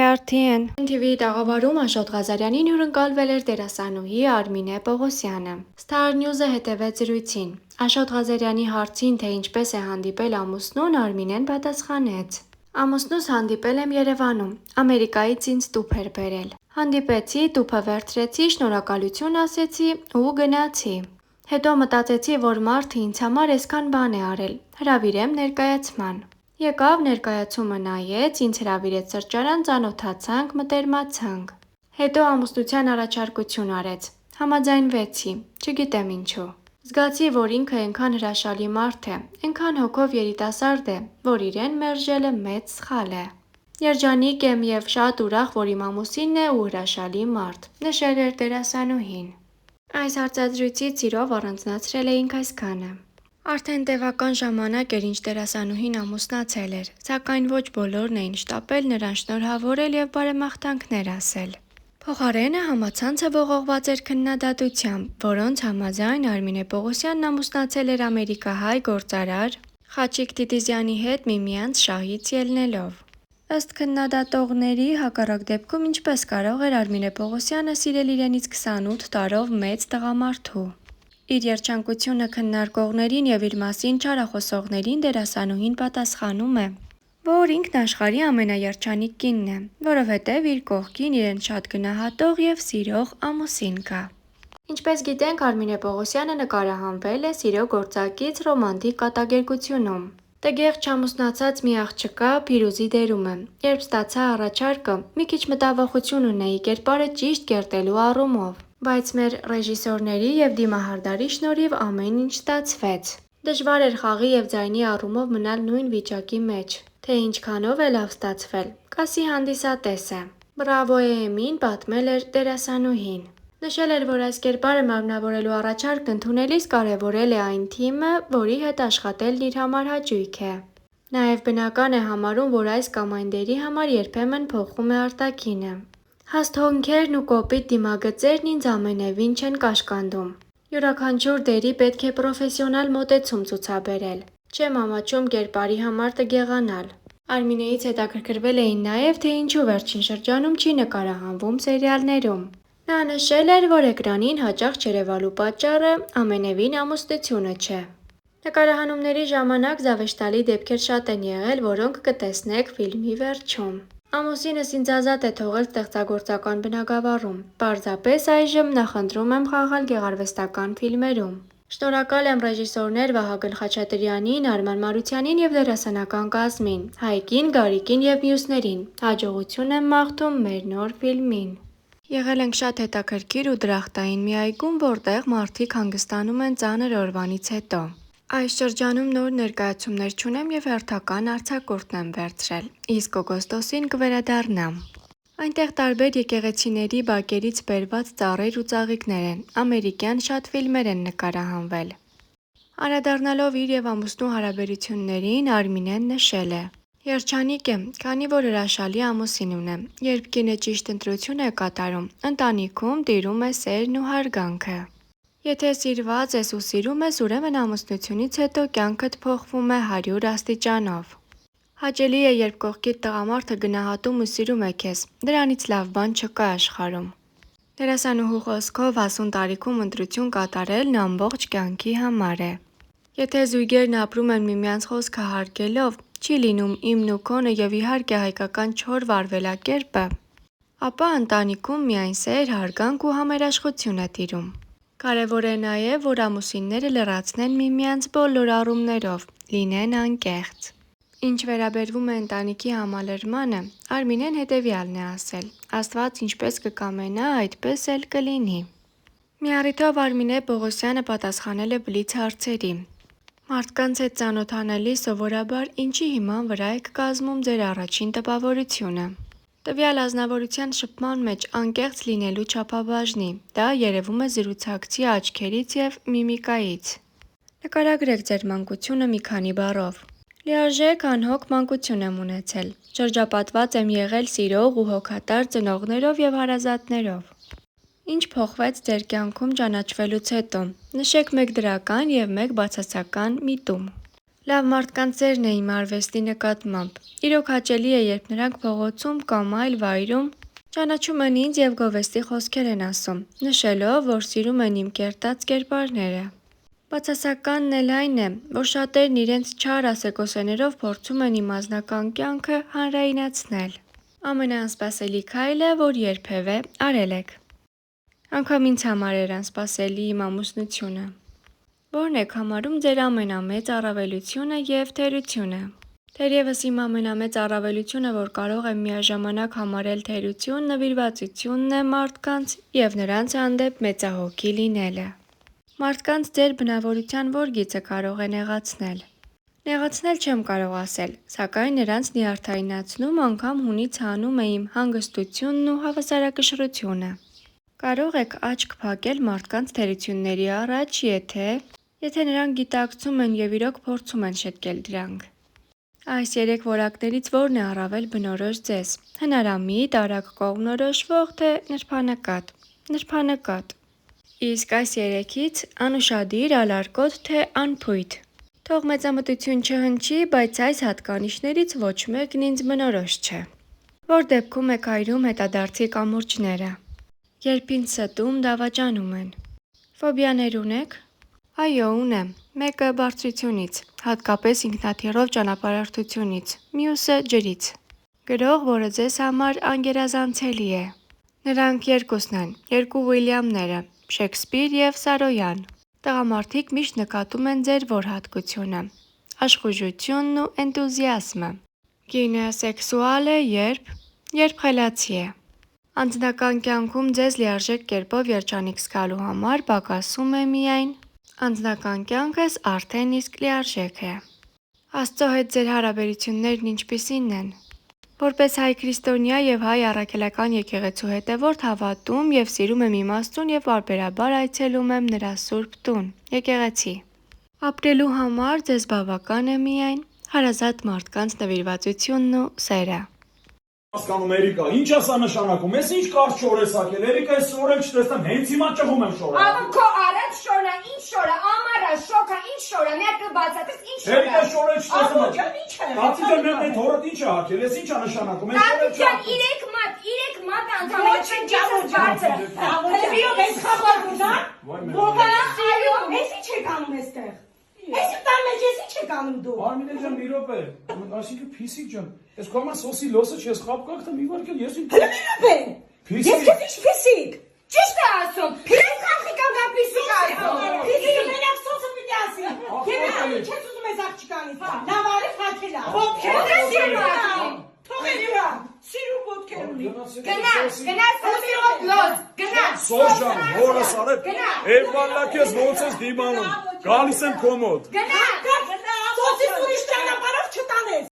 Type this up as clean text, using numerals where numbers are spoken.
արդեն TV-ի տաղավարում Աշոտ Ղազարյանին հյուրընկալվել էր դերասանուհի Արմինե Պողոսյանը։ Star News-ը հետևեց զրույցին։ Աշոտ Ղազարյանի հարցին, թե ինչպես է հանդիպել ամուսնուն, Արմինեն պատասխանեց. Ամուսնուս հանդիպել եմ Երևանում, Ամերիկայից ինձ տուփ էր բերել։ Հանդիպեցի, տուփը վերցրեցի, շնորհակալություն ասեցի ու գնացի։ Հետո մտածեցի, որ մարդը ինձ համար այսքան բան է արել, հրավիրեմ ներկայացման։ Եկավ, ներկայացումը նայեց, ինձ հրավիրեց սրճարան, ծանոթացանք, մտերմացանք։ Հետո ամուսնության առաջարկություն արեց։ Համաձայնվեցի, չգիտեմ ինչու։ Զգացի, որ ինքը այնքան հրաշալի մարդ է, այնքան հոգով երիտասարդ է, որ իրեն մերժելը մեծ սխալ է։ Երջանիկ եմ և շատ ուրախ, որ իմ ամուսինն է ու հրաշալի մարդ, նշել էր դերասանուհին։ Այս հարցազրույցից սիրով առանձնացրել էինք այսքանը։ Արդեն տևական ժամանակ էր, ինչ դերասանուհին ամուսնացել էր, սակայն ոչ բոլորն էին շտապել նրան շնորհավորել և բարեմաղթանքներ ասել։ Փոխարենը համացանցը ողողված էր քննադատությամբ, որոնց համաձայն Արմինե Պողոսյանն ամուսնացել էր ամերիկահայ գործարար Խաչիկ Տիտիզյանի հետ միմյանց շահից ելնելով։ Ըստ քննադատողների, հակառակ դեպքում ինչպես կարող էր Արմինե Պողոսյանը սիրել իրենից 28 տարով մեծ տղամարդու։ Իր երջանկությունը քննարկողներին և իր մասին չարախոսողներին դերասանուհին պատասխանում է, որ ինքն աշխարհի ամենաերջանիկ կինն է, որովհետև իր կողքին իրեն շատ գնահատող և սիրող ամուսին կա։ Ինչպես գիտենք, Արմինե Պողոսյանը նկարահանվել է սիրո գործակից ռոմանտիկ կատակերգությունում։ Տգեղ չամուսնացած մի աղջկա Փիրուզի դերում է։ Երբ ստացա առաջարկը, մի քիչ մտավախություն ունեի կերպարը ճիշտ կերտելու առումով, բայց մեր ռեժիսորների և դիմահարդարի շնորհիվ ամեն ինչ ստացվեց։ Դժվար էր խաղի և ձայնի առումով մնալ նույն վիճակի մեջ, թե ինչքանով է լավ ստացվել, կասի հանդիսատեսը։ Բրավո Էմին պատմել էր դերասանուհին։ Նշել էր, որ այս կերպարը մարմնավորելու առաջարկն ընդունելիս կարևորել է այն թիմը, որի հետ աշխատելն իր համար հաճույք է։ Նաև բնական է համարում, որ այս կամ այն դերի համար երբեմն փոխվում է արտաքինը։ Հաստ հոնքերն ու կոպիտ դիմագծերն ինձ ամենևին չեն կաշկանդում։ Յուրաքանչյուր դերի պետք է պրոֆեսիոնալ մոտեցում ցուցաբերել։ Չեմ ամաչում կերպարի համար տգեղանալ։ Արմինեից հետաքրքրվել էին նաև, թե ինչու վերջին շրջանում չի նկարահանվում սերիալներում։ Նա նշել էր, որ էկրանին հաճախ չերևալու պատճառը ամենևին ամուսնությունը չէ։ Նկարահանումների ժամանակ զավեշտալի դեպքեր շատ են եղել, որոնք կտեսնեք ֆիլմի վերջում։ Ամուսինս ինձ ազատ է թողել ստեղծագործական բնագավառում։ Պարզապես այժմ նախընտրում եմ խաղալ գեղարվեստական ֆիլմերում։ Շնորհակալ եմ ռեժիսորներ Վահագն Խաչատրյանին, Արման Մարությանին և դերասանական կազմին, Հայկին, Գարիկին և մյուսներին։ Հաջողություն եմ մաղթում մեր նոր ֆիլմին։ Եղել ենք շատ հետաքրքիր ու դրախտային մի այգում, որտեղ մարդիկ հանգստանում են ծանր օրվանից հետո։ Այս շրջանում նոր ներկայացումներ չունեմ և հերթական արձակուրդն եմ վերցրել, իսկ օգոստոսին կվերադառնամ։ Այնտեղ տարբեր եկեղեցիների բակերից բերված ծառեր ու ծաղիկներ են, ամերիկյան շատ ֆիլմեր են նկարահանվել։ Անդրադառնալով իր և ամուսնու հարաբերություններին, Արմինեն նշել է. Երջանիկ եմ, քանի որ հրաշալի ամուսին ունեմ։ Երբ կինը ճիշտ ընտրություն է կատարում, ընտանիքում տիրում է սերն ու հարգանքը։ Եթե սիրված ես ու սիրում ես, ուրեմն ամուսնությունից հետո կյանքդ փոխվում է 100 աստիճանով։ Հաճելի է, երբ կողքիդ տղամարդը գնահատում ու սիրում է քեզ, դրանից լավ բան չկա աշխարհում։ Դերասանուհու խոսքով, հասուն տարիքում ընտրություն կատարելն ամբողջ կյանքի համար է։ Եթե զույգերն ապրում են միմյանց խոսքը հարգելով, չի լինում իմն ու քոնը և իհարկե հայկական չոր վարվելակերպը, ապա ընտանիքում միայն սեր, հարգանք ու համերաշխություն է տիրում։ Կարևոր է նաև, որ ամուսինները լրացնեն միմյանց բոլոր առումներով, լինեն անկեղծ։ Ինչ վերաբերվում է ընտանիքի համալրմանը, Արմինեն հետևյալն է ասել. Աստված ինչպես կկամենա, այդպես էլ կլինի։ Մի առիթով Արմինե Պողոսյանը պատասխանել է բլից հարցերի։ Մարդկանց հետ ծանոթանալիս սովորաբար ինչի հիման վրա եք կազմում ձեր առաջին տպավորությունը։ Տվյալ ազնվորության շփման մեջ անկեղծ լինելու չափաբաժնի, դա երևում է զրուցակցի աչքերից և միմիկայից։ Նկարագրեք ձեր մանկությունը մի քանի բառով։ Լիարժեք, անհոգ մանկություն եմ ունեցել։ Շրջապատված եմ եղել սիրող ու հոգատար ծնողներով և հարազատներով։ Ինչ փոխվեց ձեր կյանքում ճանաչվելուց հետո։ Նշեք մեկ դրական և մեկ բացասական միտում։ Լավ մարդկանց ձերն է իմ արվեստի նկատմամբ։ Իրոք հաճելի է, երբ նրանք փողոցում կամ այլ վայրում ճանաչում են ինձ և գովեստի խոսքեր են ասում, նշելով, որ սիրում են իմ կերտած կերպարները։ Բացասականն էլ այն է, որ շատերն իրենց չար ասեկոսեներով փորձում են իմ անձնական կյանքը հանրայնացնել։ Ամենաանսպասելի քայլը, որ երբևէ արել եք։ Անգամ ինձ համար էր անսպասելի իմ ամուսնությունը։ Որն եք համարում ձեր ամենամեծ առավելությունը և թերությունը։ Թերևս իմ ամենամեծ առավելությունը, որ կարող եմ միաժամանակ համարել թերություն, նվիրվածությունն է մարդկանց և նրանց հանդեպ մեծահոգի լինելը։ Մարդկանց ձեր բնավորության որ գիծը կարող է նեղացնել։ Նեղացնել չեմ կարող ասել, սակայն նրանց նյարդայնացնում անգամ հունից հանում է իմ հանգստությունն ու հավասարակշռությունը։ Կարող եք աչք փակել մարդկանց թերությունների առաջ, եթե նրանք գիտակցում են և իրոք փորձում են շտկել դրանք։ Այս երեք որակներից որն է առավել բնորոշ ձեզ։ Հնարամիտ, արագ կողմնորոշվող, թե նրբանկատ։ Նրբանկատ։ Իսկ այս երեքից անուշադիր, ալարկոտ, թե անփույթ։ Թող մեծամտություն չհնչի, բայց այս հատկանիշներից ոչ մեկն ինձ բնորոշ չէ։ Որ դեպքում եք այրում հետադարձի կամուրջները։ Երբ ինձ ստում, դավաճանում են։ Ֆոբիաներ ունեք։ Այո, ունեմ։ Մեկը բարձրությունից, հատկապես ինքնաթիռով ճանապարհորդությունից, մյուսը ջրից։ Գրող, որը ձեզ համար անգերազանցելի է։ Նրանք երկուսն են, երկու Ուիլյամները՝ Շեքսպիր և Սարոյան։ Տղամարդիկ միշտ նկատում են ձեր որ հատկությունը։ Աշխուժությունն ու էնտուզիազմը։ Կինը սեքսուալ է, երբ խելացի է։ Անձնական կյանքում ձեզ լիարժեք կերպով երջանիկ զգալու համար պակասում է միայն անձնական կյանքս արդեն իսկ լիարժեք է։ Աստծո հետ ձեր հարաբերություններն ինչպիսի՞նն են։ Որպես հայ քրիստոնյա և հայ առաքելական եկեղեցու հետևորդ հավատում և սիրում եմ իմ Աստծուն և պարբերաբար այցելում եմ նրա սուրբ տուն՝ եկեղեցի։ Ապրելու համար ձեզ բավական է միայն հարազատ մարդկանց նվիրվածությունն ու սերը։ Հասկանում Էրիկա, ինչ ասա նշանակում, ես ինչ կարճ շոր ես ակել, Էրիկա ես շորել չտեսնեմ, հենց հիմա ճղում եմ շորել։ Աղա քո արած շորը, ինչ շորը, ամարա, շոքա, ինչ շորը, մերկը բացատես, ինչ շորը։ Էրիկա շորել չտեսնեմ։ Աղա ջան, ինչ է։ Տատիկը մեր թորդ ինչ է ակել, ես ինչ է նշանակում, ես շորել Տատիկյան 3 մատ անդամել չեն ջասս բարձր։ Հրվիով ես խաբարդուր, հա։ Ողանա, այո, ես ինչ եք անում եստեղ։ Ես տան մեջ ես ինչ եք անում դու։ Արմինե ջան, մի րոպե, այսինքն փիսիկ ջան, ես քո համար սոսի լոսը չես խապ կակտը մի վարկել, ես ինչ։ Հələ մի րոպե։ Ես քեզ ինչ փիսիկ։ Ճիշտ է ասում։ Փիսիկ ախիկան գա փիսիկ ասում։ Փիսիկը մենակ սոսը պիտի ասի։ Եվ ինչ ես ուզում ես աղջկանից։ Լավ արի ֆաթելա։ Ո՞նց է։ Թողել իրա։ Սիրու ոտքեր ունի։ Գնա սոսի լոս, գնա։ Սոս ջան, հորս արებ, էվվալա քեզ ոնց ես դիմանում, գալիս եմ քո մոտ։ Գնա։ Սոսի ուրիշ ճանապարհով չտանես։